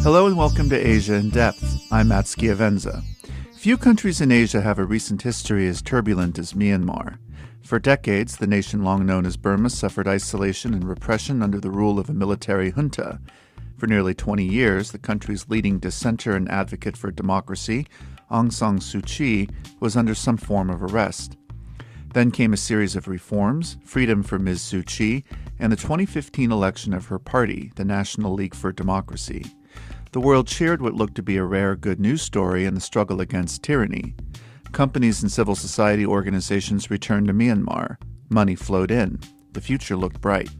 Hello and welcome to Asia in Depth. I'm Matt Schiavenza. Few countries in Asia have a recent history as turbulent as Myanmar. For decades, the nation long known as Burma suffered isolation and repression under the rule of a military junta. For nearly 20 years, the country's leading dissenter and advocate for democracy, Aung San Suu Kyi, was under some form of arrest. Then came a series of reforms, freedom for Ms. Suu Kyi, and the 2015 election of her party, the National League for Democracy. The world cheered what looked to be a rare good news story in the struggle against tyranny. Companies and civil society organizations returned to Myanmar. Money flowed in. The future looked bright.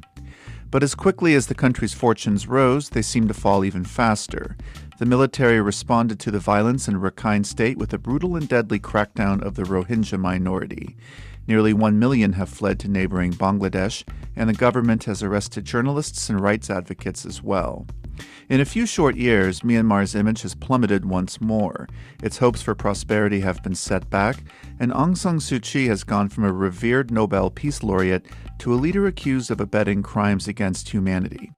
But as quickly as the country's fortunes rose, they seemed to fall even faster. The military responded to the violence in Rakhine State with a brutal and deadly crackdown of the Rohingya minority. Nearly 1 million have fled to neighboring Bangladesh, and the government has arrested journalists and rights advocates as well. In a few short years, Myanmar's image has plummeted once more. Its hopes for prosperity have been set back, and Aung San Suu Kyi has gone from a revered Nobel Peace Laureate to a leader accused of abetting crimes against humanity.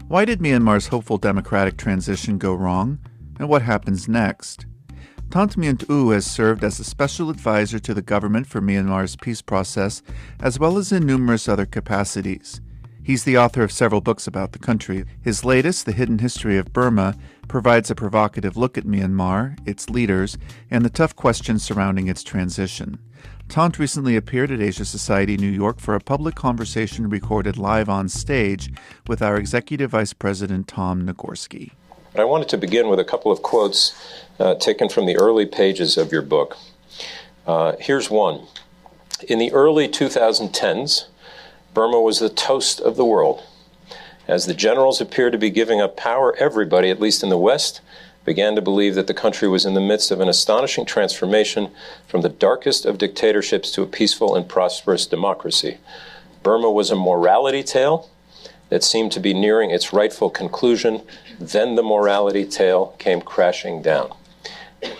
Why did Myanmar's hopeful democratic transition go wrong? And what happens next? Thant Myint-U has served as a special advisor to the government for Myanmar's peace process, as well as in numerous other capacities. He's the author of several books about the country. His latest, The Hidden History of Burma, provides a provocative look at Myanmar, its leaders, and the tough questions surrounding its transition. Thant recently appeared at Asia Society New York for a public conversation recorded live on stage with our Executive Vice President Tom Nagorski. I wanted to begin with a couple of quotes taken from the early pages of your book. Here's one. In the early 2010s, Burma was the toast of the world. As the generals appeared to be giving up power, everybody, at least in the West, began to believe that the country was in the midst of an astonishing transformation from the darkest of dictatorships to a peaceful and prosperous democracy. Burma was a morality tale that seemed to be nearing its rightful conclusion. Then the morality tale came crashing down.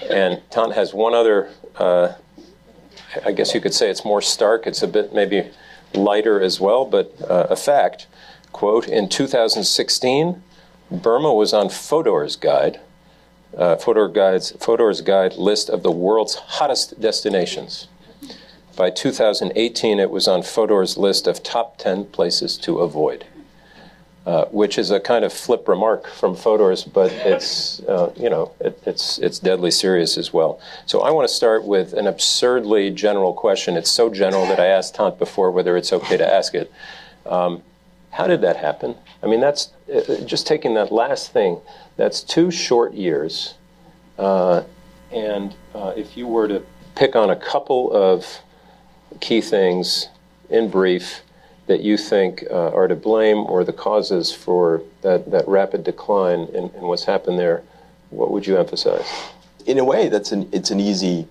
And Thant has one other, I guess you could say it's more stark, it's a bit maybe lighter as well, but a fact, quote, in 2016, Burma was on Fodor's guide list of the world's hottest destinations. By 2018, it was on Fodor's list of top 10 places to avoid, which is a kind of flip remark from Fodor's, but it's, it's deadly serious as well. So I want to start with an absurdly general question. It's so general that I asked Thant before whether it's okay to ask it. How did that happen? I mean, that's just taking that last thing. That's 2 short years. And if you were to pick on a couple of key things in brief that you think are to blame or the causes for that rapid decline in what's happened there, what would you emphasize? In a way, it's an easy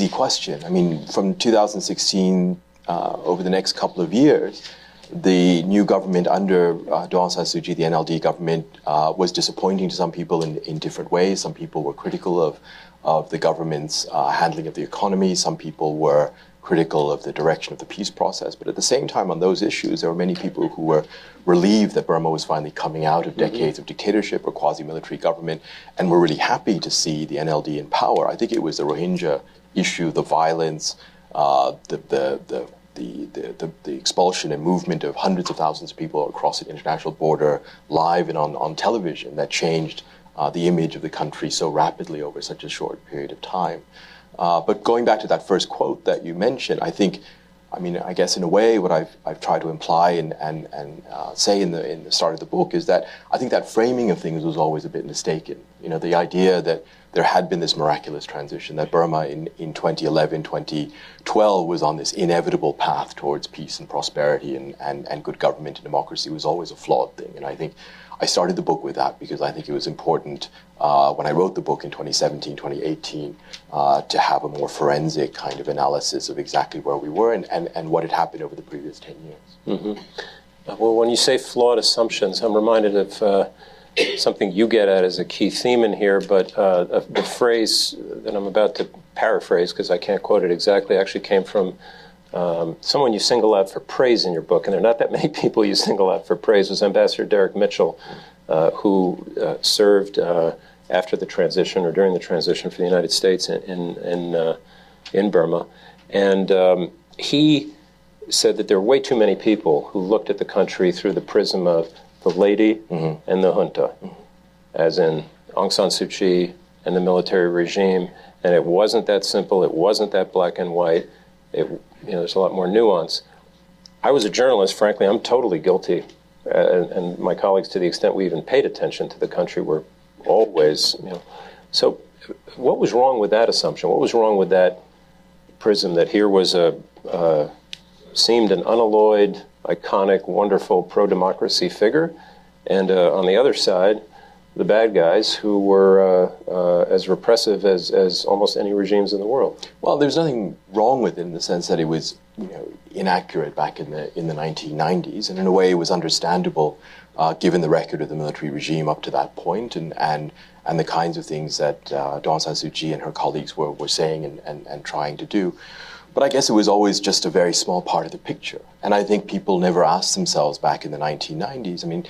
question. I mean, from 2016 over the next couple of years, the new government under Aung San Suu Kyi, the NLD government, was disappointing to some people in different ways. Some people were critical of the government's handling of the economy. Some people were critical of the direction of the peace process. But at the same time, on those issues, there were many people who were relieved that Burma was finally coming out of decades of dictatorship or quasi-military government, and were really happy to see the NLD in power. I think it was the Rohingya issue, the violence, the expulsion and movement of hundreds of thousands of people across the international border, live and on television, that changed the image of the country so rapidly over such a short period of time. But going back to that first quote that you mentioned, I guess in a way what I've tried to imply and say in the start of the book is that I think that framing of things was always a bit mistaken. You know, the idea that there had been this miraculous transition, that Burma in 2011, 2012 was on this inevitable path towards peace and prosperity and good government and democracy was always a flawed thing. And I think I started the book with that because I think it was important when I wrote the book in 2017, 2018, to have a more forensic kind of analysis of exactly where we were and what had happened over the previous 10 years. Mm-hmm. Well, when you say flawed assumptions, I'm reminded of something you get at as a key theme in here, but the phrase that I'm about to paraphrase, because I can't quote it exactly, actually came from someone you single out for praise in your book, and there are not that many people you single out for praise, was Ambassador Derek Mitchell, who served after the transition or during the transition for the United States in Burma. And he said that there were way too many people who looked at the country through the prism of the lady and the junta, as in Aung San Suu Kyi and the military regime. And it wasn't that simple. It wasn't that black and white. There's a lot more nuance. I was a journalist. Frankly, I'm totally guilty. And my colleagues, to the extent we even paid attention to the country, were always, So what was wrong with that assumption? What was wrong with that prism that here was seemed an unalloyed, iconic, wonderful pro-democracy figure, and on the other side, the bad guys who were as repressive as almost any regimes in the world? Well, there's nothing wrong with it in the sense that it was inaccurate back in the 1990s, and in a way it was understandable given the record of the military regime up to that point, and the kinds of things that Aung San Suu Kyi and her colleagues were saying and trying to do. But I guess it was always just a very small part of the picture. And I think people never asked themselves back in the 1990s. I mean,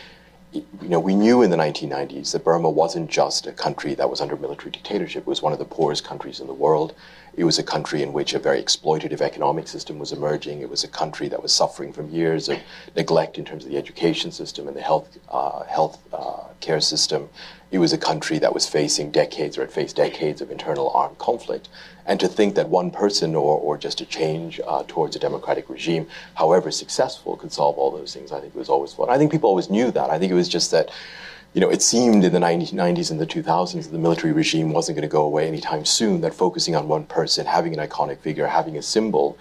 we knew in the 1990s that Burma wasn't just a country that was under military dictatorship. It was one of the poorest countries in the world. It was a country in which a very exploitative economic system was emerging. It was a country that was suffering from years of neglect in terms of the education system and the health care system. It was a country that was facing decades, or had faced decades of internal armed conflict. And to think that one person or just a change towards a democratic regime, however successful, could solve all those things, I think was always fun. I think people always knew that. I think it was just that, it seemed in the 1990s and the 2000s that the military regime wasn't going to go away anytime soon, that focusing on one person, having an iconic figure, having a symbol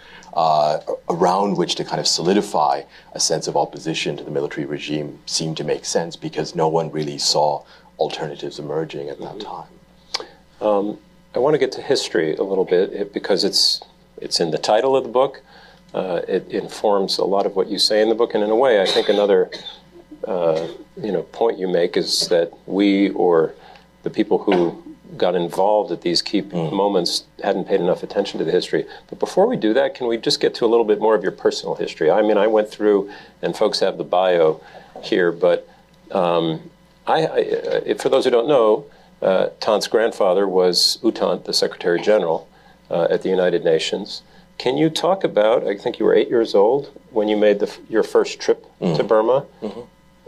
around which to kind of solidify a sense of opposition to the military regime seemed to make sense, because no one really saw alternatives emerging at that time. I want to get to history a little bit because it's in the title of the book. It informs a lot of what you say in the book, and in a way, I think another point you make is that we, or the people who got involved at these key moments, hadn't paid enough attention to the history. But before we do that, can we just get to a little bit more of your personal history? I mean, I went through, and folks have the bio here, but for those who don't know, Thant's grandfather was U Thant, the Secretary General at the United Nations. Can you talk about, I think you were 8 years old when you made your first trip to Burma,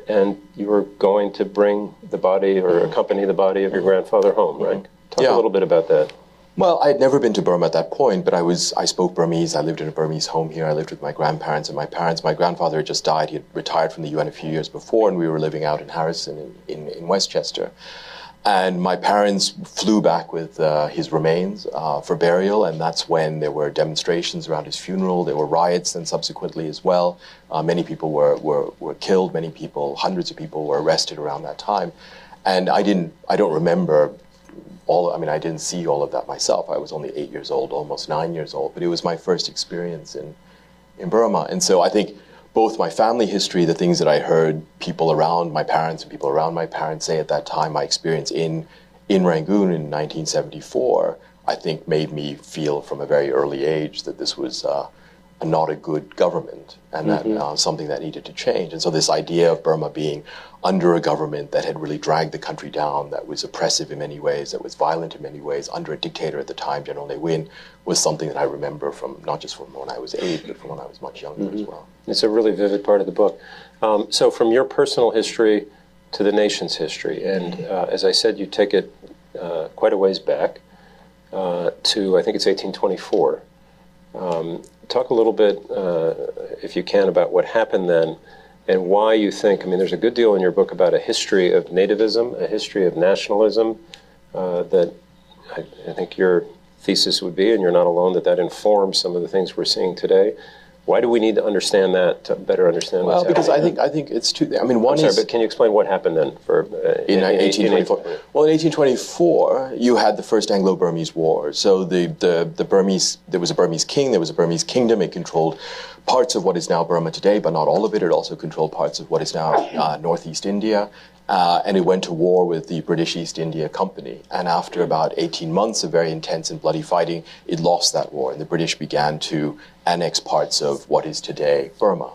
and you were going to bring the body or accompany the body of your grandfather home, right? Talk a little bit about that. Well, I had never been to Burma at that point, but I spoke Burmese. I lived in a Burmese home here. I lived with my grandparents and my parents. My grandfather had just died. He had retired from the UN a few years before, and we were living out in Harrison in Westchester. And my parents flew back with his remains for burial, and that's when there were demonstrations around his funeral. There were riots then subsequently as well. Many people were killed. Many people, hundreds of people, were arrested around that time. And I don't remember I didn't see all of that myself. I was only 8 years old, almost 9 years old, but it was my first experience in Burma. And so I think both my family history, the things that I heard people around my parents and people around my parents say at that time, my experience in Rangoon in 1974, I think made me feel from a very early age that this was not a good government, and that something that needed to change. And so this idea of Burma being under a government that had really dragged the country down, that was oppressive in many ways, that was violent in many ways, under a dictator at the time, General Ne Win, was something that I remember from not just from when I was 8, but from when I was much younger as well. It's a really vivid part of the book. So from your personal history to the nation's history, and as I said, you take it quite a ways back to, I think it's 1824. Talk a little bit, if you can, about what happened then and why you think, there's a good deal in your book about a history of nativism, a history of nationalism, that I think your thesis would be, and you're not alone, that informs some of the things we're seeing today. Why do we need to understand that to better understand what's happening? Well, because I think it's two. But can you explain what happened then in 1824? Well, in 1824, you had the First Anglo-Burmese War. So the Burmese, there was a Burmese king, there was a Burmese kingdom. It controlled parts of what is now Burma today, but not all of it. It also controlled parts of what is now Northeast India. And it went to war with the British East India Company. And after about 18 months of very intense and bloody fighting, it lost that war. And the British began to annex parts of what is today Burma.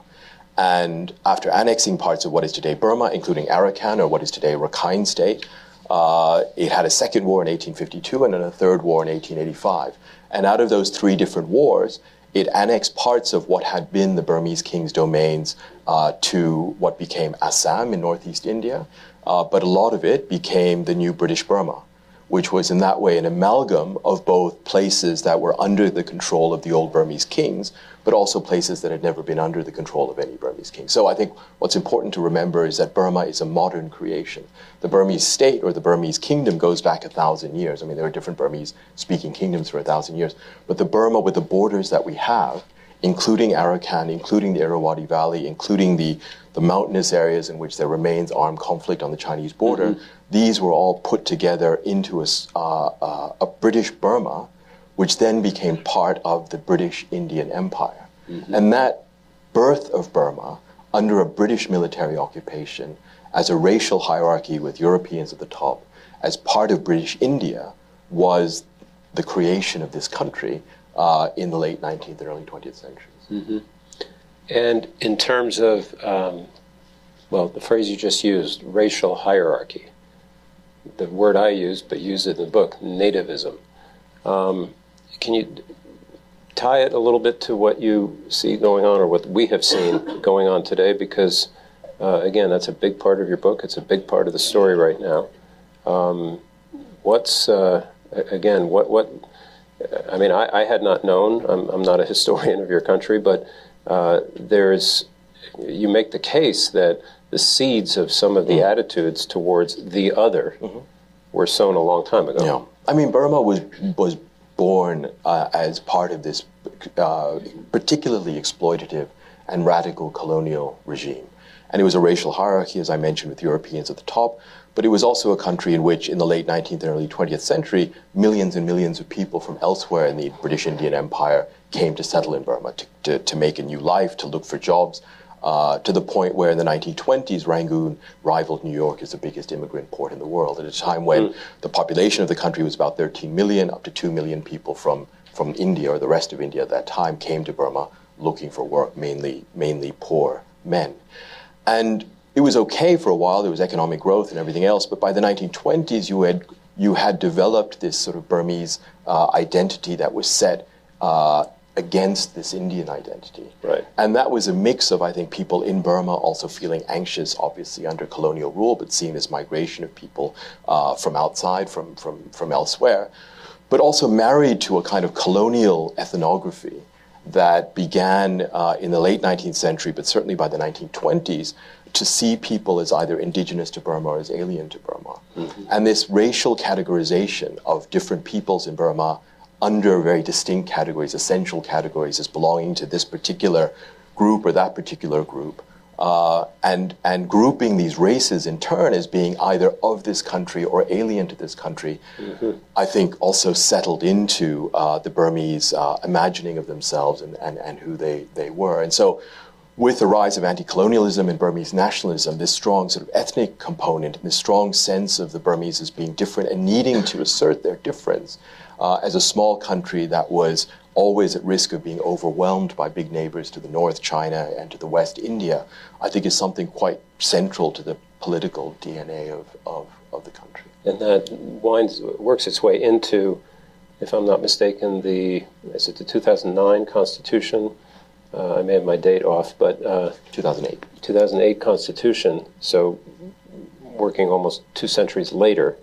And after annexing parts of what is today Burma, including Arakan, or what is today Rakhine State, it had a second war in 1852 and then a third war in 1885. And out of those three different wars, it annexed parts of what had been the Burmese king's domains to what became Assam in northeast India, but a lot of it became the new British Burma, which was in that way an amalgam of both places that were under the control of the old Burmese kings, but also places that had never been under the control of any Burmese king. So I think what's important to remember is that Burma is a modern creation. The Burmese state or the Burmese kingdom goes back 1,000 years. I mean, there are different Burmese-speaking kingdoms for 1,000 years, but the Burma with the borders that we have, including Arakan, including the Irrawaddy Valley, including the mountainous areas in which there remains armed conflict on the Chinese border, these were all put together into a British Burma, which then became part of the British Indian Empire. And that birth of Burma under a British military occupation as a racial hierarchy with Europeans at the top, as part of British India, was the creation of this country in the late 19th and early 20th centuries. And in terms of, well, the phrase you just used, racial hierarchy, the word I used, but used it in the book, nativism. Can you tie it a little bit to what you see going on or what we have seen going on today? Because, again, that's a big part of your book. It's a big part of the story right now. I mean, I had not known, I'm not a historian of your country, but you make the case that the seeds of some of the attitudes towards the other were sown a long time ago. Yeah. I mean, Burma was born as part of this particularly exploitative and radical colonial regime. And it was a racial hierarchy, as I mentioned, with Europeans at the top, but it was also a country in which, in the late 19th and early 20th century, millions and millions of people from elsewhere in the British Indian Empire came to settle in Burma, to make a new life, to look for jobs, to the point where in the 1920s, Rangoon rivaled New York as the biggest immigrant port in the world, at a time when the population of the country was about 13 million, up to 2 million people from India or the rest of India at that time came to Burma looking for work, mainly poor men. And it was okay for a while, there was economic growth and everything else, but by the 1920s you had developed this sort of Burmese identity that was set against this Indian identity. Right. And that was a mix of, I think, people in Burma also feeling anxious, obviously under colonial rule, but seeing this migration of people from outside, from elsewhere, but also married to a kind of colonial ethnography that began in the late 19th century, but certainly by the 1920s, to see people as either indigenous to Burma or as alien to Burma. And this racial categorization of different peoples in Burma under very distinct categories, essential categories, as belonging to this particular group or that particular group, and grouping these races in turn as being either of this country or alien to this country, I think also settled into the Burmese imagining of themselves and who they were. And so with the rise of anti-colonialism and Burmese nationalism, this strong sort of ethnic component, this strong sense of the Burmese as being different and needing to assert their difference as a small country that was always at risk of being overwhelmed by big neighbors to the north, China, and to the west, India, I think is something quite central to the political DNA of the country. And that works its way into, if I'm not mistaken, the 2009 Constitution? I may have my date off, but 2008. 2008 Constitution, so working almost 2 centuries later,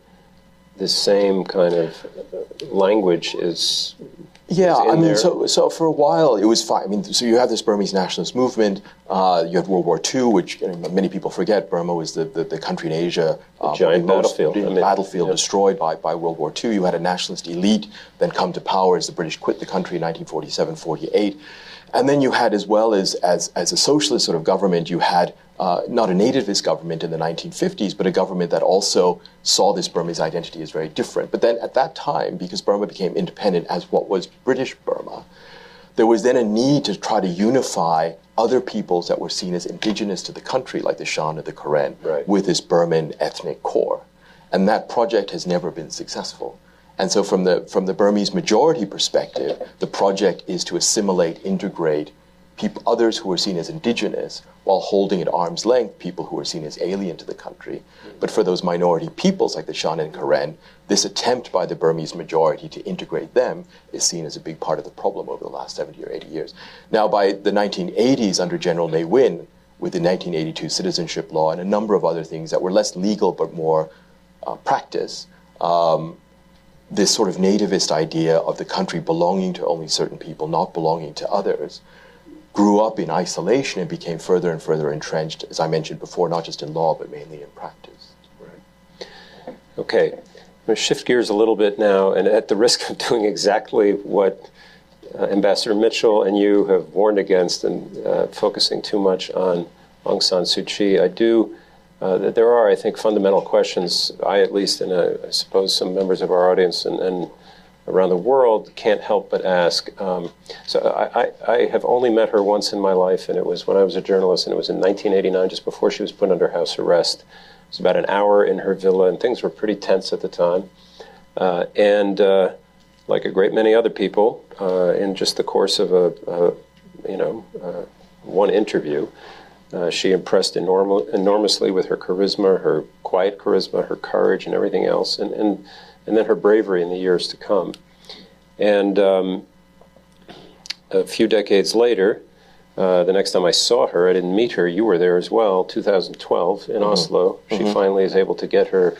this same kind of language is I mean, there. so for a while it was fine. I mean, so you have this Burmese nationalist movement. You had World War II, which many people forget. Burma was the country in Asia, giant battlefield. Battlefield destroyed by World War II. You had a nationalist elite then come to power as the British quit the country in 1947-48. And then you had, as well as a socialist sort of government, you had not a nativist government in the 1950s, but a government that also saw this Burmese identity as very different. But then at that time, because Burma became independent as what was British Burma, there was then a need to try to unify other peoples that were seen as indigenous to the country, like the Shan or the Karen, with this Burman ethnic core. And that project has never been successful. And so from the Burmese majority perspective, the project is to assimilate, integrate others who are seen as indigenous, while holding at arm's length people who are seen as alien to the country. But for those minority peoples like the Shan and Karen, this attempt by the Burmese majority to integrate them is seen as a big part of the problem over the last 70 or 80 years. Now, by the 1980s, under General Ne Win, with the 1982 citizenship law and a number of other things that were less legal but more practice, this sort of nativist idea of the country belonging to only certain people, not belonging to others, grew up in isolation and became further and further entrenched, as I mentioned before, not just in law, but mainly in practice. Right. Okay, I'm going to shift gears a little bit now, and at the risk of doing exactly what Ambassador Mitchell and you have warned against, and focusing too much on Aung San Suu Kyi, I do, that there are, I think, fundamental questions I, at least, and I suppose some members of our audience and around the world can't help but ask. So I have only met her once in my life, and it was when I was a journalist, and it was in 1989, just before she was put under house arrest. It was about an hour in her villa, and things were pretty tense at the time. And like a great many other people, in just the course of one interview, she impressed enormously with her charisma, her quiet charisma, her courage, and everything else, and then her bravery in the years to come. And a few decades later, the next time I saw her, I didn't meet her, you were there as well, 2012 in Oslo. She finally is able to get her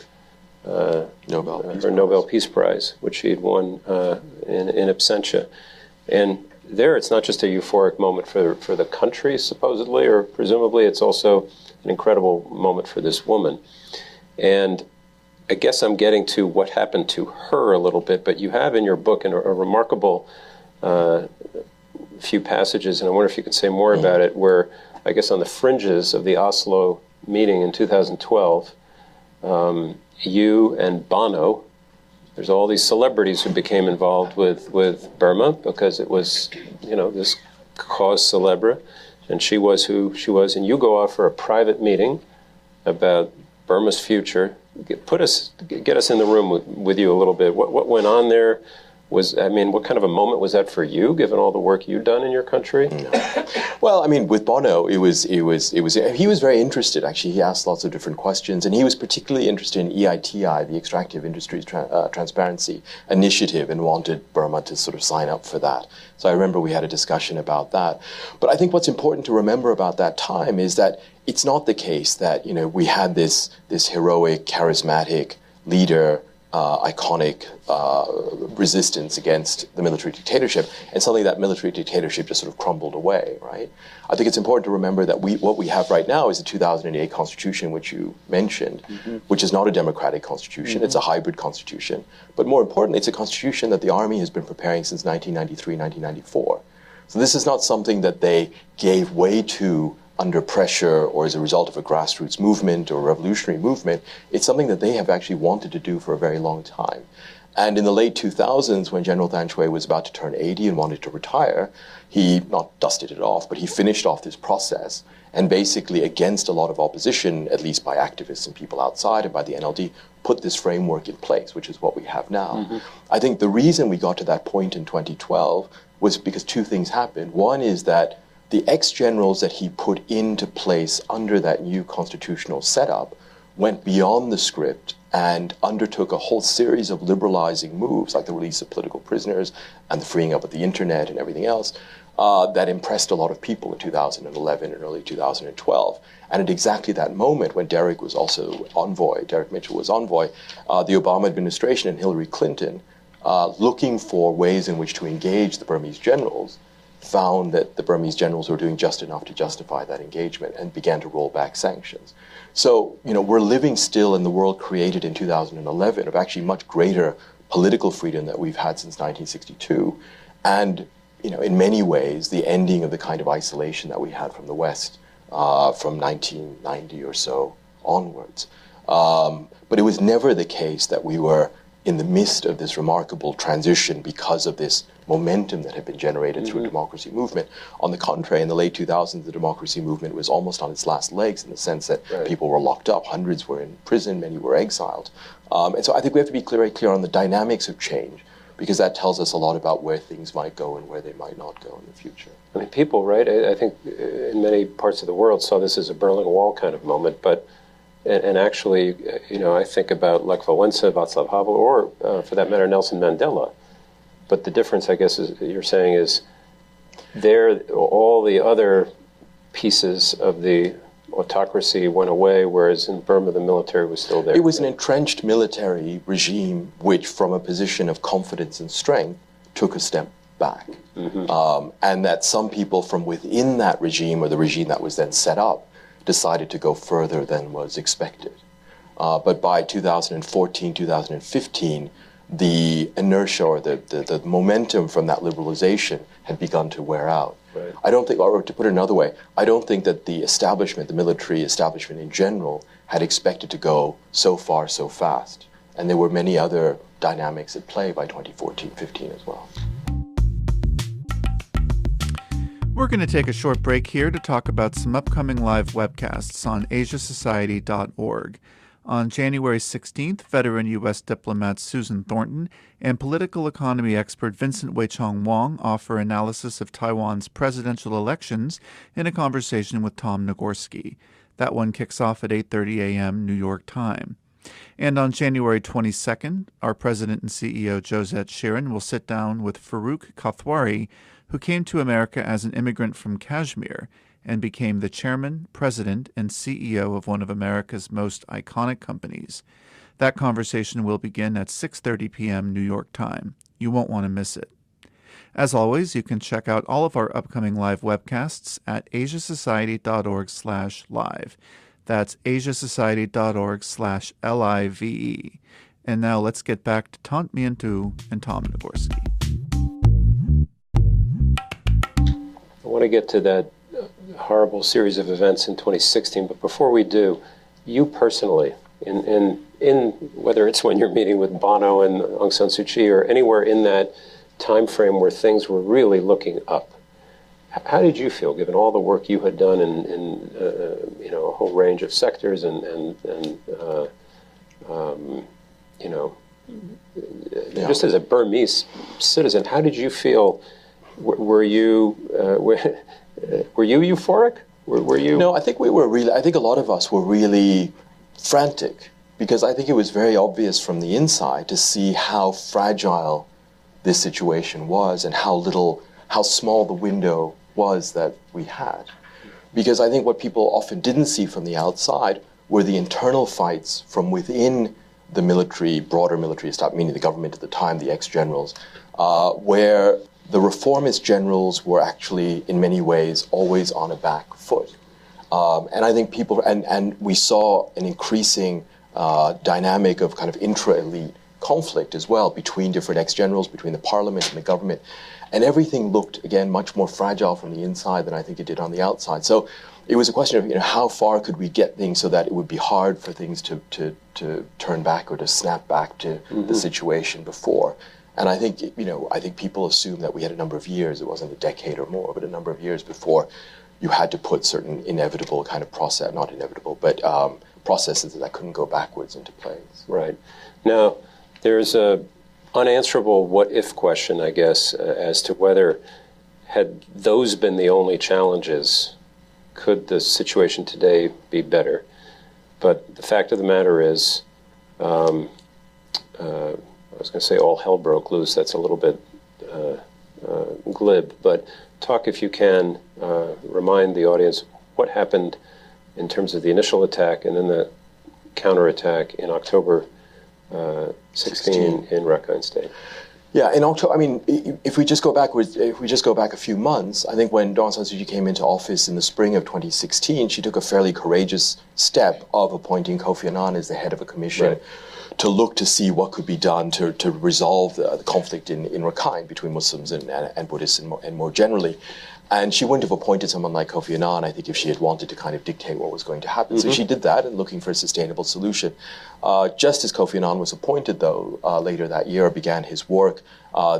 Nobel Peace Prize, which she had won in absentia. And there, it's not just a euphoric moment for the country, supposedly, or presumably, it's also an incredible moment for this woman. And I guess I'm getting to what happened to her a little bit, but you have in your book a remarkable few passages, and I wonder if you could say more about it, where I guess on the fringes of the Oslo meeting in 2012, you and Bono, there's all these celebrities who became involved with Burma because it was, this cause célèbre, and she was who she was, and you go off for a private meeting about Burma's future. Get us in the room with you a little bit. What went on there? What kind of a moment was that for you, given all the work you've done in your country? Well, with Bono, he was very interested. Actually, he asked lots of different questions, and he was particularly interested in EITI, the Extractive Industries Transparency Initiative, and wanted Burma to sort of sign up for that. So I remember we had a discussion about that. But I think what's important to remember about that time is that it's not the case that we had this heroic, charismatic leader, iconic resistance against the military dictatorship, and suddenly that military dictatorship just sort of crumbled away, right? I think it's important to remember that what we have right now is the 2008 Constitution, which you mentioned, which is not a democratic constitution. It's a hybrid constitution. But more importantly, it's a constitution that the army has been preparing since 1993, 1994. So this is not something that they gave way to under pressure or as a result of a grassroots movement or a revolutionary movement. It's something that they have actually wanted to do for a very long time. And in the late 2000s, when General Thant Myint-U was about to turn 80 and wanted to retire, he not dusted it off, but he finished off this process, and basically against a lot of opposition, at least by activists and people outside and by the NLD, put this framework in place, which is what we have now. I think the reason we got to that point in 2012 was because two things happened. One is that the ex-generals that he put into place under that new constitutional setup went beyond the script and undertook a whole series of liberalizing moves, like the release of political prisoners and the freeing up of the internet and everything else, that impressed a lot of people in 2011 and early 2012. And at exactly that moment, when Derek was also envoy, Derek Mitchell was envoy, the Obama administration and Hillary Clinton, looking for ways in which to engage the Burmese generals, found that the Burmese generals were doing just enough to justify that engagement and began to roll back sanctions. So, we're living still in the world created in 2011 of actually much greater political freedom that we've had since 1962. And, in many ways, the ending of the kind of isolation that we had from the West from 1990 or so onwards. But it was never the case that we were in the midst of this remarkable transition because of this momentum that had been generated through democracy movement. On the contrary, in the late 2000s, the democracy movement was almost on its last legs in the sense that people were locked up, hundreds were in prison, many were exiled. And so I think we have to be very clear on the dynamics of change, because that tells us a lot about where things might go and where they might not go in the future. I mean, people, right, I think in many parts of the world saw this as a Berlin Wall kind of moment, but, and actually, I think about Lech Walesa, Václav Havel, or for that matter, Nelson Mandela. But the difference, I guess, is you're saying is there, all the other pieces of the autocracy went away, whereas in Burma, the military was still there. It was an entrenched military regime which, from a position of confidence and strength, took a step back. And that some people from within that regime, or the regime that was then set up, decided to go further than was expected. But by 2014, 2015, the inertia or the momentum from that liberalization had begun to wear out. Right. I don't think, or to put it another way, I don't think that the establishment, the military establishment in general, had expected to go so far so fast. And there were many other dynamics at play by 2014-15 as well. We're going to take a short break here to talk about some upcoming live webcasts on asiasociety.org. On January 16th, veteran U.S. diplomat Susan Thornton and political economy expert Vincent Wei-Chong Wong offer analysis of Taiwan's presidential elections in a conversation with Tom Nagorski. That one kicks off at 8:30 a.m. New York time. And on January 22nd, our president and CEO Josette Shirin will sit down with Farouk Kathwari, who came to America as an immigrant from Kashmir and became the chairman, president, and CEO of one of America's most iconic companies. That conversation will begin at 6:30 p.m. New York time. You won't want to miss it. As always, you can check out all of our upcoming live webcasts at asiasociety.org/live. That's asiasociety.org/LIVE. And now let's get back to Thant Myint-U and Tom Nagorski. I want to get to that horrible series of events in 2016, but before we do, you personally, in whether it's when you're meeting with Bono and Aung San Suu Kyi or anywhere in that time frame where things were really looking up, how did you feel, given all the work you had done in a whole range of sectors just as a Burmese citizen, how did you feel? Were you euphoric? Were you? No, I think we were really. I think a lot of us were really frantic, because I think it was very obvious from the inside to see how fragile this situation was and how small the window was that we had. Because I think what people often didn't see from the outside were the internal fights from within the military, broader military establishment, meaning the government at the time, the ex-generals, where the reformist generals were actually, in many ways, always on a back foot. And I think people, and we saw an increasing dynamic of kind of intra-elite conflict as well between different ex-generals, between the parliament and the government. And everything looked, again, much more fragile from the inside than I think it did on the outside. So it was a question of, how far could we get things so that it would be hard for things to turn back or to snap back to the situation before. And I think, I think people assume that we had a number of years, it wasn't a decade or more, but a number of years before you had to put certain inevitable kind of process, not inevitable, but processes that couldn't go backwards into place. Right. Now, there's a unanswerable what-if question, I guess, as to whether, had those been the only challenges, could the situation today be better? But the fact of the matter is, I was going to say all hell broke loose. That's a little bit glib, but talk, if you can, remind the audience what happened in terms of the initial attack and then the counterattack in October 16 in Rakhine State. Yeah, in October, if we just go back a few months, I think when Aung San Suu Kyi came into office in the spring of 2016, she took a fairly courageous step of appointing Kofi Annan as the head of a commission to look to see what could be done to resolve the conflict in Rakhine between Muslims and Buddhists and more generally. And she wouldn't have appointed someone like Kofi Annan, I think, if she had wanted to kind of dictate what was going to happen. So she did that and looking for a sustainable solution. Just as Kofi Annan was appointed, though, later that year began his work,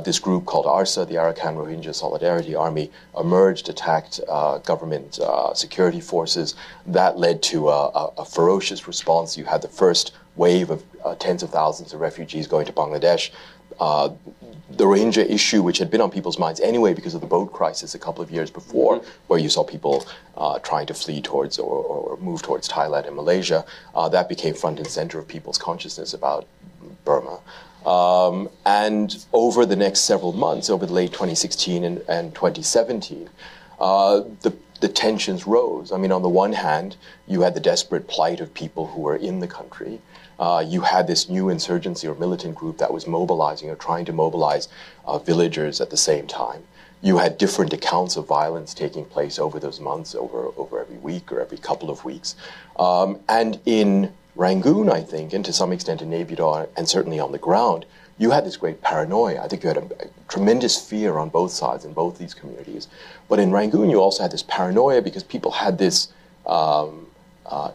this group called ARSA, the Arakan Rohingya Solidarity Army, emerged, attacked government security forces. That led to a ferocious response. You had the first wave of tens of thousands of refugees going to Bangladesh. The Rohingya issue, which had been on people's minds anyway because of the boat crisis a couple of years before, where you saw people trying to flee towards or move towards Thailand and Malaysia, that became front and center of people's consciousness about Burma. And over the next several months, over the late 2016 and 2017, the tensions rose. I mean, on the one hand, you had the desperate plight of people who were in the country. You had this new insurgency or militant group that was mobilizing or trying to mobilize villagers at the same time. You had different accounts of violence taking place over those months, over every week or every couple of weeks. And in Rangoon, I think, and to some extent in Naypyidaw, and certainly on the ground, you had this great paranoia. I think you had a tremendous fear on both sides in both these communities. But in Rangoon, you also had this paranoia because people had this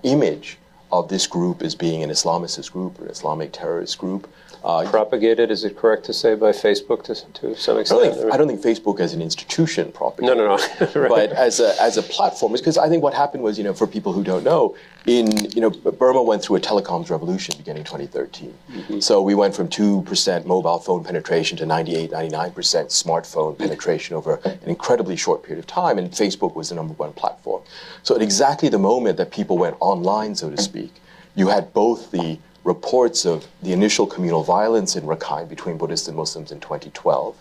image of this group as being an Islamicist group or an Islamic terrorist group. Propagated, is it correct to say, by Facebook to some extent? I don't think Facebook as an institution propagated. No. Right. But as a platform, because I think what happened was, for people who don't know, Burma went through a telecoms revolution beginning 2013. So we went from 2% mobile phone penetration to 98, 99% smartphone penetration over an incredibly short period of time, and Facebook was the number one platform. So at exactly the moment that people went online, so to speak, you had both the reports of the initial communal violence in Rakhine between Buddhists and Muslims in 2012.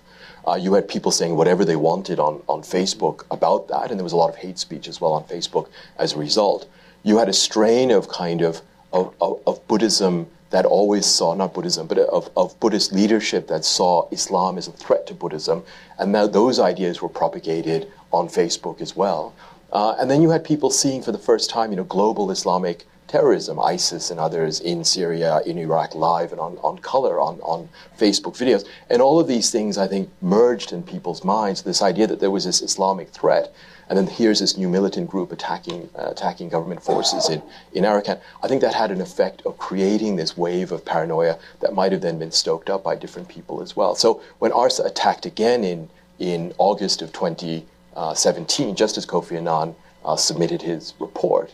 You had people saying whatever they wanted on Facebook about that, and there was a lot of hate speech as well on Facebook as a result. You had a strain of of Buddhism that always saw, not Buddhism, but of Buddhist leadership that saw Islam as a threat to Buddhism, and now those ideas were propagated on Facebook as well. And then you had people seeing for the first time, global Islamic terrorism, ISIS and others in Syria, in Iraq, live and on color, on Facebook videos. And all of these things, I think, merged in people's minds, this idea that there was this Islamic threat. And then here's this new militant group attacking government forces in Arakan. I think that had an effect of creating this wave of paranoia that might have then been stoked up by different people as well. So when ARSA attacked again in August of 2017, just as Kofi Annan submitted his report,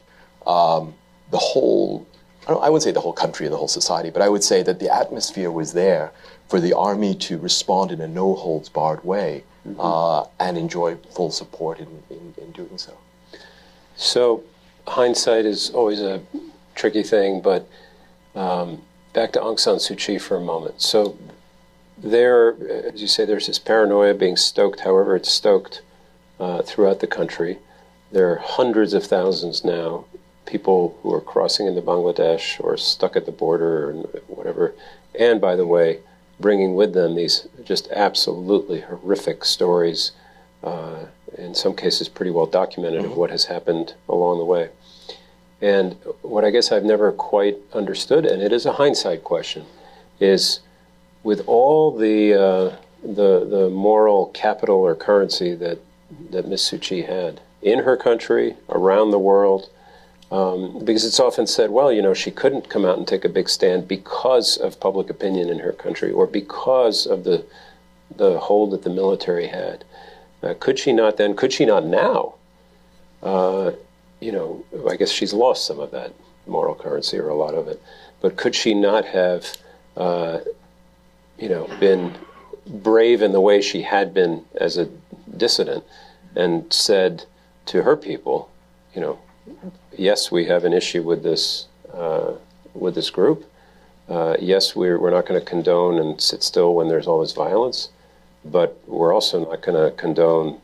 the whole, I wouldn't say the whole country or the whole society, but I would say that the atmosphere was there for the army to respond in a no-holds-barred way and enjoy full support in doing so. So hindsight is always a tricky thing, but back to Aung San Suu Kyi for a moment. So there, as you say, there's this paranoia being stoked, however it's stoked, throughout the country. There are hundreds of thousands now, people who are crossing into Bangladesh or stuck at the border or whatever, and by the way, bringing with them these just absolutely horrific stories, in some cases pretty well documented, of what has happened along the way. And what I guess I've never quite understood, and it is a hindsight question, is with all the moral capital or currency that Ms. Suu Kyi had in her country, around the world, because it's often said, well, she couldn't come out and take a big stand because of public opinion in her country or because of the hold that the military had. Could she not then? Could she not now? I guess she's lost some of that moral currency or a lot of it. But could she not have, been brave in the way she had been as a dissident and said to her people, yes, we have an issue with this group. Yes, we're not going to condone and sit still when there's all this violence, but we're also not going to condone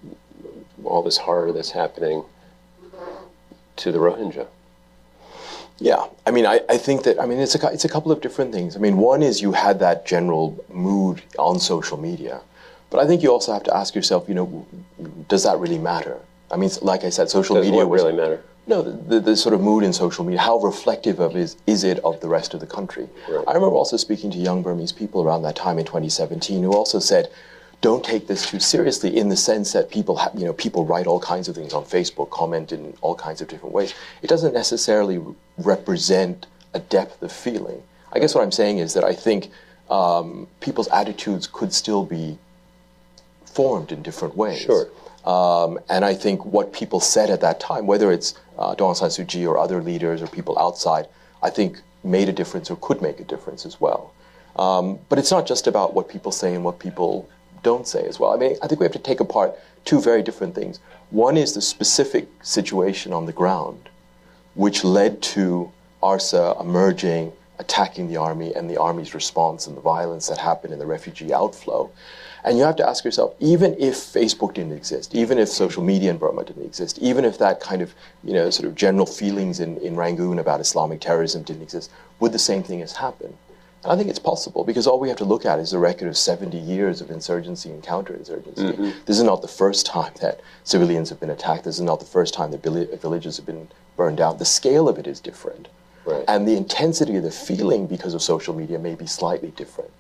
all this horror that's happening to the Rohingya. Yeah, I think that, it's a couple of different things. One is you had that general mood on social media, but I think you also have to ask yourself, does that really matter? Like I said, social media really matter? No, the sort of mood in social media, how reflective of is it of the rest of the country? Right. I remember also speaking to young Burmese people around that time in 2017 who also said, don't take this too seriously, in the sense that people write all kinds of things on Facebook, comment in all kinds of different ways. It doesn't necessarily represent a depth of feeling. I guess what I'm saying is that I think people's attitudes could still be formed in different ways. Sure. And I think what people said at that time, whether it's Daw San Suu Kyi or other leaders or people outside, I think made a difference or could make a difference as well. But it's not just about what people say and what people don't say as well. I mean, I think we have to take apart two very different things. One is the specific situation on the ground, which led to ARSA emerging, attacking the army, and the army's response and the violence that happened in the refugee outflow. And you have to ask yourself, even if Facebook didn't exist, even if social media in Burma didn't exist, even if that kind of, sort of general feelings in Rangoon about Islamic terrorism didn't exist, would the same thing have happened? And I think it's possible, because all we have to look at is the record of 70 years of insurgency and counterinsurgency. Mm-hmm. This is not the first time that civilians have been attacked. This is not the first time that villages have been burned down. The scale of it is different. Right. And the intensity of the feeling because of social media may be slightly different.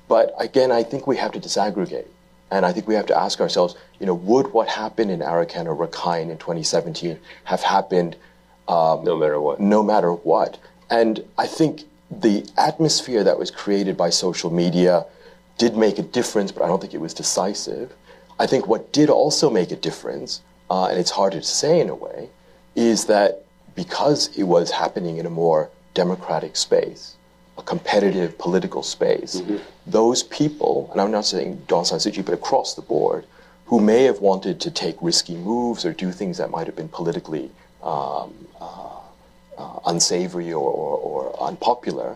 But again, I think we have to disaggregate. And I think we have to ask ourselves, would what happened in Arakan or Rakhine in 2017 have happened no matter what? No matter what. And I think the atmosphere that was created by social media did make a difference, but I don't think it was decisive. I think what did also make a difference, and it's harder to say in a way, is that because it was happening in a more democratic space, a competitive political space, mm-hmm. those people, and I'm not saying Daw San Suu Kyi, but across the board, who may have wanted to take risky moves or do things that might have been politically unsavory or unpopular,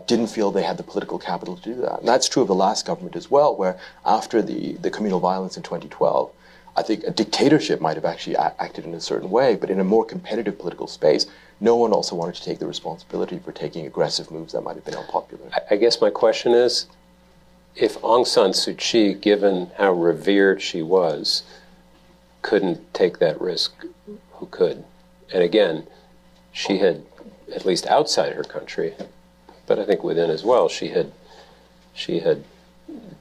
didn't feel they had the political capital to do that. And that's true of the last government as well, where after the communal violence in 2012, I think a dictatorship might have actually acted in a certain way, but in a more competitive political space, no one also wanted to take the responsibility for taking aggressive moves that might have been unpopular. I guess my question is, if Aung San Suu Kyi, given how revered she was, couldn't take that risk, who could? And again, she had, at least outside her country, but I think within as well, she had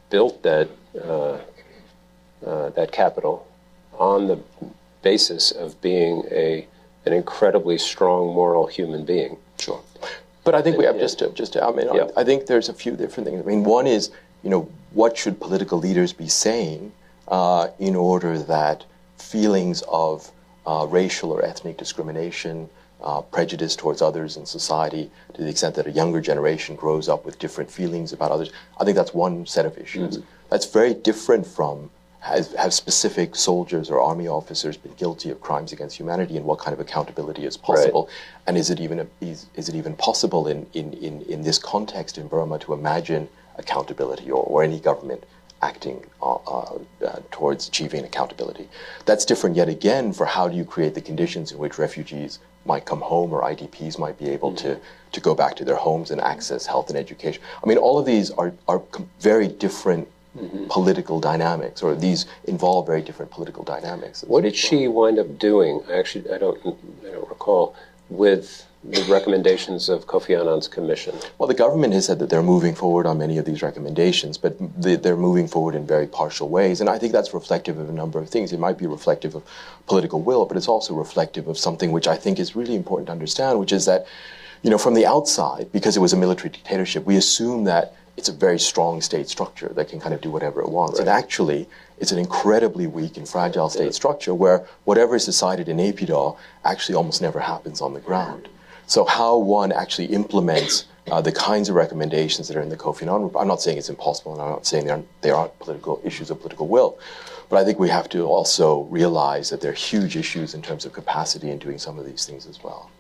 built that that capital on the basis of being an incredibly strong moral human being. Sure. But I think we have I think there's a few different things. I mean, one is, what should political leaders be saying in order that feelings of racial or ethnic discrimination, prejudice towards others in society, to the extent that a younger generation grows up with different feelings about others, I think that's one set of issues. Mm-hmm. That's very different from have specific soldiers or army officers been guilty of crimes against humanity, and what kind of accountability is possible, right. And is it even possible in this context in Burma to imagine accountability or any government acting towards achieving accountability? That's different yet again for how do you create the conditions in which refugees might come home or IDPs might be able mm-hmm. to go back to their homes and access health and education. I mean, all of these are very different mm-hmm. political dynamics, or these involve very different political dynamics. What did she wind up doing? Actually, I don't recall, with the recommendations of Kofi Annan's commission. Well, the government has said that they're moving forward on many of these recommendations, but they're moving forward in very partial ways. And I think that's reflective of a number of things. It might be reflective of political will, but it's also reflective of something which I think is really important to understand, which is that, from the outside, because it was a military dictatorship, we assume that it's a very strong state structure that can kind of do whatever it wants. Right. And actually, it's an incredibly weak and fragile state structure where whatever is decided in Naypyidaw actually almost never happens on the ground. So how one actually implements the kinds of recommendations that are in the Kofi Annan report, I'm not saying it's impossible, and I'm not saying they aren't political issues of political will, but I think we have to also realize that there are huge issues in terms of capacity in doing some of these things as well.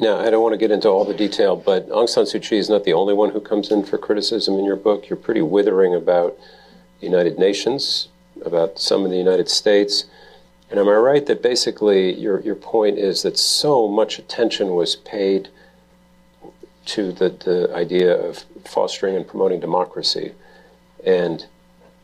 Now, I don't want to get into all the detail, but Aung San Suu Kyi is not the only one who comes in for criticism in your book. You're pretty withering about the United Nations, about some of the United States. And am I right that basically your point is that so much attention was paid to the idea of fostering and promoting democracy, and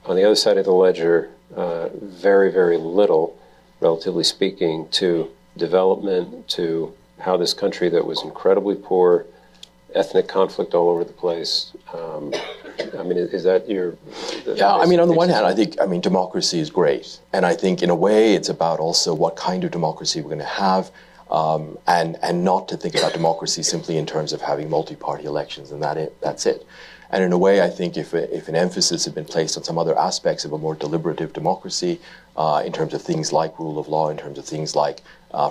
on the other side of the ledger, very, very little, relatively speaking, to development, to how this country that was incredibly poor, ethnic conflict all over the place, I mean, is that your... Yeah, I mean, on the one hand, I think, democracy is great. And I think, in a way, it's about also what kind of democracy we're going to have, and not to think about democracy simply in terms of having multi-party elections and that's it. And in a way, I think if an emphasis had been placed on some other aspects of a more deliberative democracy, in terms of things like rule of law, in terms of things like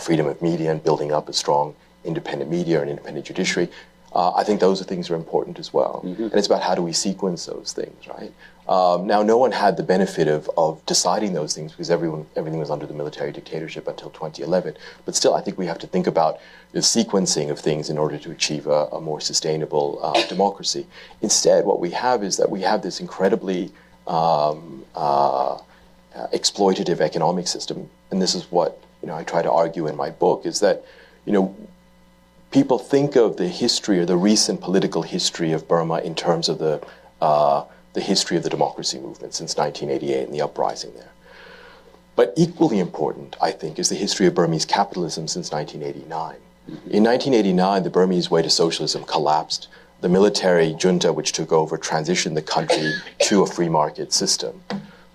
freedom of media and building up a strong independent media and independent judiciary, I think those things are important as well. Mm-hmm. And it's about how do we sequence those things, right? Now, no one had the benefit of deciding those things because everything was under the military dictatorship until 2011. But still, I think we have to think about the sequencing of things in order to achieve a more sustainable democracy. Instead, what we have is that we have this incredibly exploitative economic system. And this is what I try to argue in my book, is that people think of the history or the recent political history of Burma in terms of the history of the democracy movement since 1988 and the uprising there. But equally important, I think, is the history of Burmese capitalism since 1989. In 1989, the Burmese way to socialism collapsed. The military junta, which took over, transitioned the country to a free market system.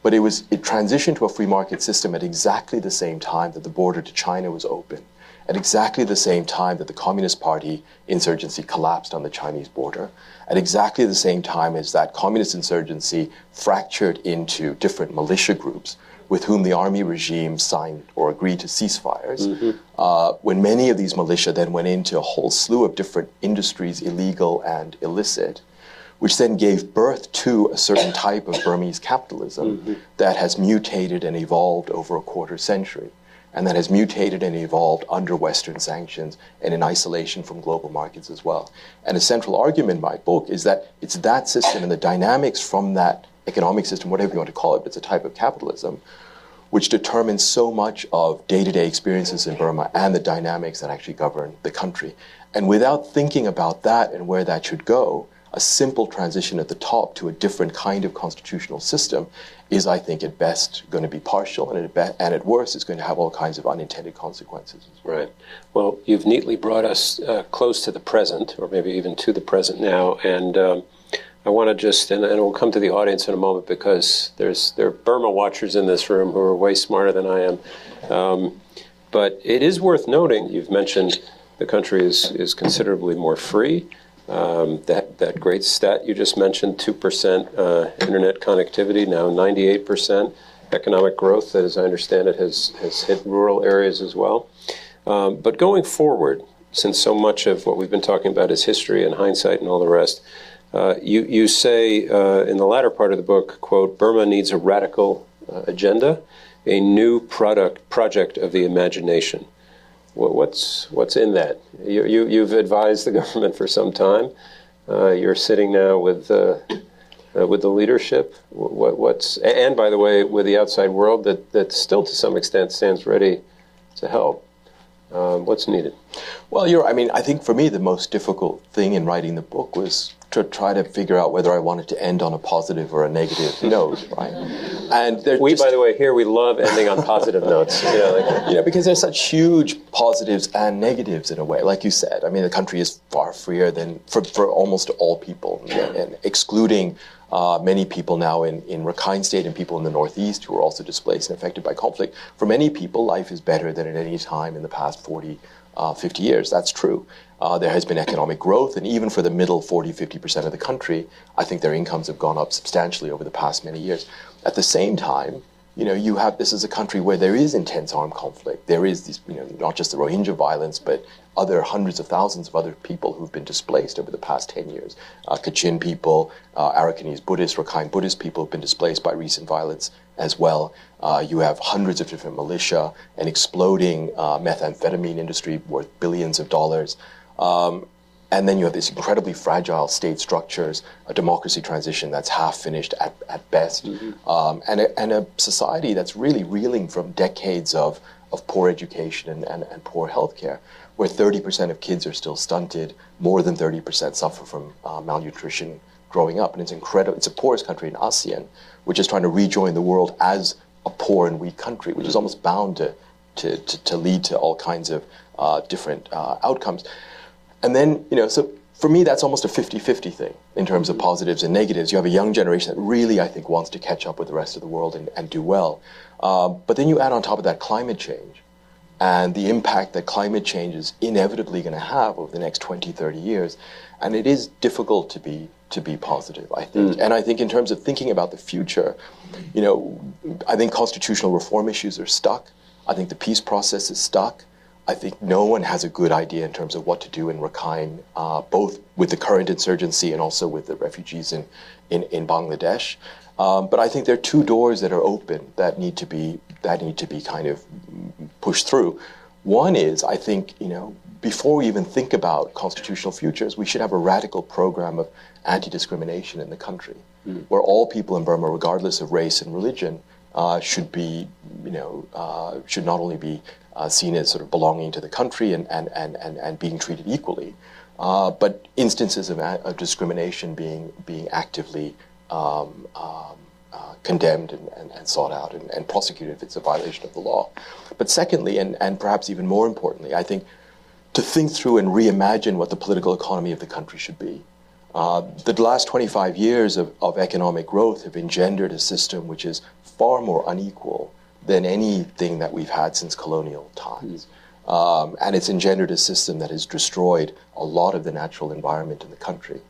But it transitioned to a free market system at exactly the same time that the border to China was open, at exactly the same time that the Communist Party insurgency collapsed on the Chinese border, at exactly the same time as that communist insurgency fractured into different militia groups with whom the army regime signed or agreed to ceasefires, when many of these militia then went into a whole slew of different industries, illegal and illicit, which then gave birth to a certain type of Burmese capitalism that has mutated and evolved over a quarter century, and that has mutated and evolved under Western sanctions and in isolation from global markets as well. And a central argument in my book is that it's that system and the dynamics from that economic system, whatever you want to call it, but it's a type of capitalism, which determines so much of day-to-day experiences in Burma and the dynamics that actually govern the country. And without thinking about that and where that should go, a simple transition at the top to a different kind of constitutional system is, I think, at best going to be partial, and at worst, it's going to have all kinds of unintended consequences. Right. Well, you've neatly brought us close to the present, or maybe even to the present now, and I want to just, and we'll come to the audience in a moment, because there are Burma watchers in this room who are way smarter than I am. But it is worth noting, you've mentioned the country is considerably more free. That great stat you just mentioned, 2% internet connectivity, now 98%. Economic growth, that as I understand it, has hit rural areas as well. But going forward, since so much of what we've been talking about is history and hindsight and all the rest, you say in the latter part of the book, quote, Burma needs a radical agenda, a new project of the imagination. What's in that? You've advised the government for some time. You're sitting now with the leadership. And by the way, with the outside world that still to some extent stands ready to help. What's needed? Well, I think for me the most difficult thing in writing the book was to try to figure out whether I wanted to end on a positive or a negative note, right? And by the way, here we love ending on positive notes. Because there's such huge positives and negatives in a way. Like you said, the country is far freer than for almost all people, and excluding many people now in Rakhine State and people in the Northeast who are also displaced and affected by conflict. For many people, life is better than at any time in the past 40, 50 years. That's true. There has been economic growth, and even for the middle 40, 50% of the country, I think their incomes have gone up substantially over the past many years. At the same time, this is a country where there is intense armed conflict. There is these, not just the Rohingya violence, but other hundreds of thousands of other people who've been displaced over the past 10 years. Kachin people, Arakanese Buddhists, Rakhine Buddhist people have been displaced by recent violence as well. You have hundreds of different militia, an exploding methamphetamine industry worth billions of dollars. And then you have this incredibly fragile state structures, a democracy transition that's half finished at best, and a society that's really reeling from decades of poor education and poor healthcare, where 30% of kids are still stunted, more than 30% suffer from malnutrition growing up. And it's incredible. It's the poorest country in ASEAN, which is trying to rejoin the world as a poor and weak country, which is almost bound to lead to all kinds of different outcomes. And then, so for me, that's almost a 50-50 thing in terms of positives and negatives. You have a young generation that really, I think, wants to catch up with the rest of the world and do well. But then you add on top of that climate change and the impact that climate change is inevitably going to have over the next 20, 30 years. And it is difficult to be positive, I think. And I think in terms of thinking about the future, I think constitutional reform issues are stuck. I think the peace process is stuck. I think no one has a good idea in terms of what to do in Rakhine, both with the current insurgency and also with the refugees in Bangladesh. But I think there are two doors that are open that need to be kind of pushed through. One is, I think, before we even think about constitutional futures, we should have a radical program of anti-discrimination in the country, where all people in Burma, regardless of race and religion, should not only be seen as sort of belonging to the country and being treated equally, but instances of discrimination being actively condemned and sought out and prosecuted if it's a violation of the law. But secondly, and perhaps even more importantly, I think to think through and reimagine what the political economy of the country should be. The last 25 years of economic growth have engendered a system which is far more unequal than anything that we've had since colonial times. And it's engendered a system that has destroyed a lot of the natural environment in the country.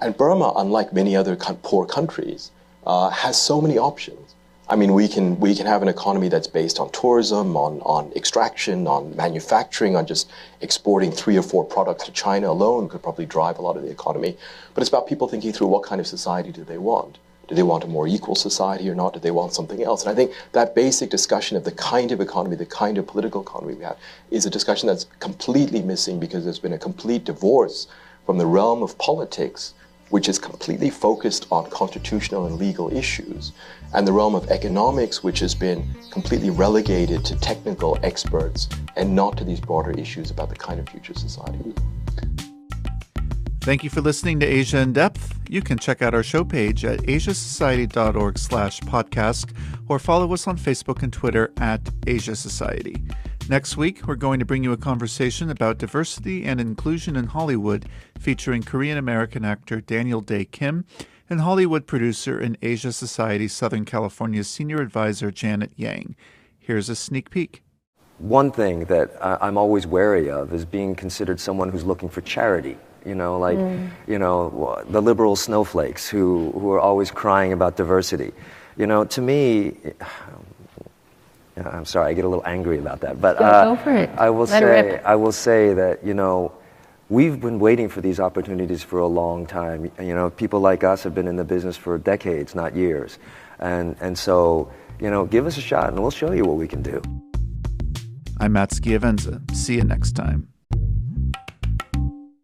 And Burma, unlike many other poor countries, has so many options. I mean, we can have an economy that's based on tourism, on extraction, on manufacturing, on just exporting 3 or 4 products to China alone could probably drive a lot of the economy. But it's about people thinking through what kind of society do they want. Do they want a more equal society or not? Do they want something else? And I think that basic discussion of the kind of economy, the kind of political economy we have, is a discussion that's completely missing because there's been a complete divorce from the realm of politics, which is completely focused on constitutional and legal issues, and the realm of economics, which has been completely relegated to technical experts and not to these broader issues about the kind of future society. Thank you for listening to Asia in Depth. You can check out our show page at asiasociety.org/podcast or follow us on Facebook and Twitter at Asia Society. Next week, we're going to bring you a conversation about diversity and inclusion in Hollywood featuring Korean-American actor Daniel Dae Kim and Hollywood producer and Asia Society Southern California's senior advisor Janet Yang. Here's a sneak peek. One thing that I'm always wary of is being considered someone who's looking for charity. The liberal snowflakes who are always crying about diversity. To me, I'm sorry, I get a little angry about that. But go for it. I will say that, we've been waiting for these opportunities for a long time. People like us have been in the business for decades, not years. And so, give us a shot and we'll show you what we can do. I'm Matt Schiavenza. See you next time.